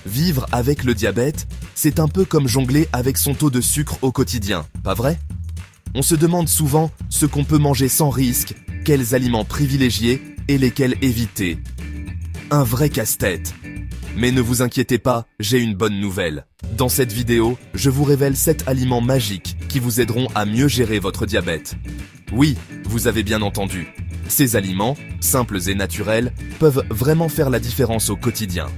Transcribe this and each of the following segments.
Vivre avec le diabète, c'est un peu comme jongler avec son taux de sucre au quotidien, pas vrai? On se demande souvent ce qu'on peut manger sans risque, quels aliments privilégier et lesquels éviter. Un vrai casse-tête. Mais ne vous inquiétez pas, j'ai une bonne nouvelle. Dans cette vidéo, je vous révèle 7 aliments magiques qui vous aideront à mieux gérer votre diabète. Oui, vous avez bien entendu. Ces aliments, simples et naturels, peuvent vraiment faire la différence au quotidien.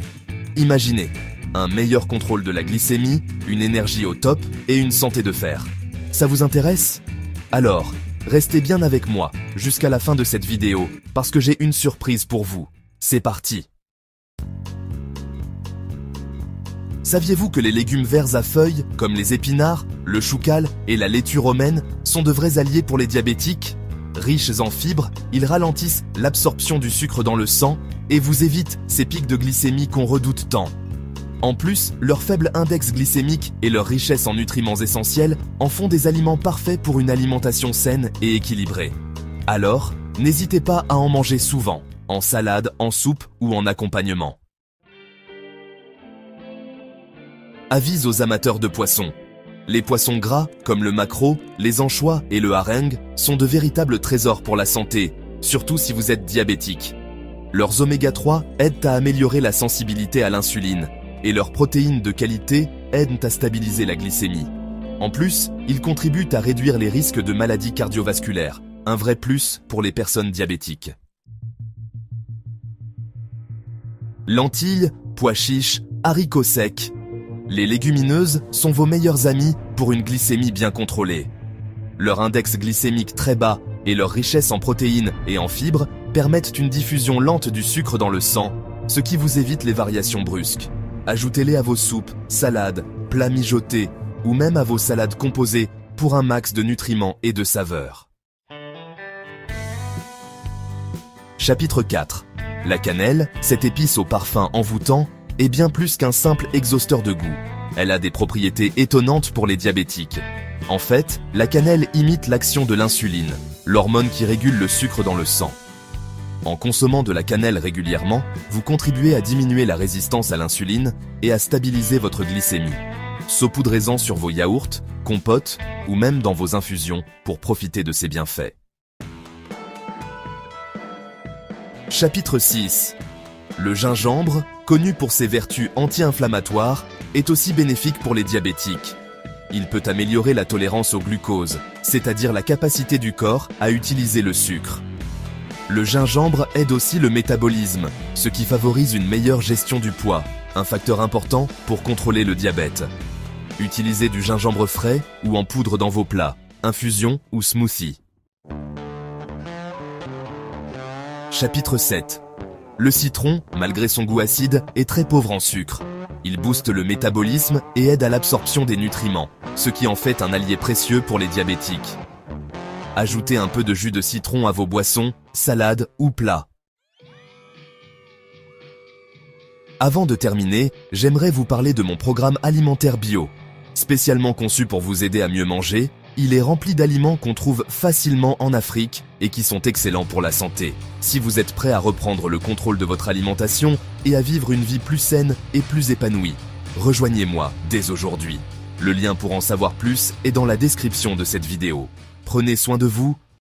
Imaginez, un meilleur contrôle de la glycémie, une énergie au top et une santé de fer. Ça vous intéresse? Alors, restez bien avec moi jusqu'à la fin de cette vidéo parce que j'ai une surprise pour vous. C'est parti! Saviez-vous que les légumes verts à feuilles, comme les épinards, le choucal et la laitue romaine, sont de vrais alliés pour les diabétiques? Riches en fibres, ils ralentissent l'absorption du sucre dans le sang et vous évitent ces pics de glycémie qu'on redoute tant. En plus, leur faible index glycémique et leur richesse en nutriments essentiels en font des aliments parfaits pour une alimentation saine et équilibrée. Alors, n'hésitez pas à en manger souvent, en salade, en soupe ou en accompagnement. Avis aux amateurs de poissons. Les poissons gras, comme le maquereau, les anchois et le hareng, sont de véritables trésors pour la santé, surtout si vous êtes diabétique. Leurs oméga 3 aident à améliorer la sensibilité à l'insuline, et leurs protéines de qualité aident à stabiliser la glycémie. En plus, ils contribuent à réduire les risques de maladies cardiovasculaires, un vrai plus pour les personnes diabétiques. Lentilles, pois chiches, haricots secs. Les légumineuses sont vos meilleurs amis pour une glycémie bien contrôlée. Leur index glycémique très bas et leur richesse en protéines et en fibres permettent une diffusion lente du sucre dans le sang, ce qui vous évite les variations brusques. Ajoutez-les à vos soupes, salades, plats mijotés ou même à vos salades composées pour un max de nutriments et de saveurs. Chapitre 4. La cannelle, cette épice au parfum envoûtant, est bien plus qu'un simple exhausteur de goût. Elle a des propriétés étonnantes pour les diabétiques. En fait, la cannelle imite l'action de l'insuline, l'hormone qui régule le sucre dans le sang. En consommant de la cannelle régulièrement, vous contribuez à diminuer la résistance à l'insuline et à stabiliser votre glycémie. Saupoudrez-en sur vos yaourts, compotes ou même dans vos infusions pour profiter de ses bienfaits. Chapitre 6. Le gingembre, connu pour ses vertus anti-inflammatoires, est aussi bénéfique pour les diabétiques. Il peut améliorer la tolérance au glucose, c'est-à-dire la capacité du corps à utiliser le sucre. Le gingembre aide aussi le métabolisme, ce qui favorise une meilleure gestion du poids, un facteur important pour contrôler le diabète. Utilisez du gingembre frais ou en poudre dans vos plats, infusions ou smoothies. Chapitre 7. Le citron, malgré son goût acide, est très pauvre en sucre. Il booste le métabolisme et aide à l'absorption des nutriments, ce qui en fait un allié précieux pour les diabétiques. Ajoutez un peu de jus de citron à vos boissons, salades ou plats. Avant de terminer, j'aimerais vous parler de mon programme alimentaire bio. Spécialement conçu pour vous aider à mieux manger, il est rempli d'aliments qu'on trouve facilement en Afrique et qui sont excellents pour la santé. Si vous êtes prêt à reprendre le contrôle de votre alimentation et à vivre une vie plus saine et plus épanouie, rejoignez-moi dès aujourd'hui. Le lien pour en savoir plus est dans la description de cette vidéo. Prenez soin de vous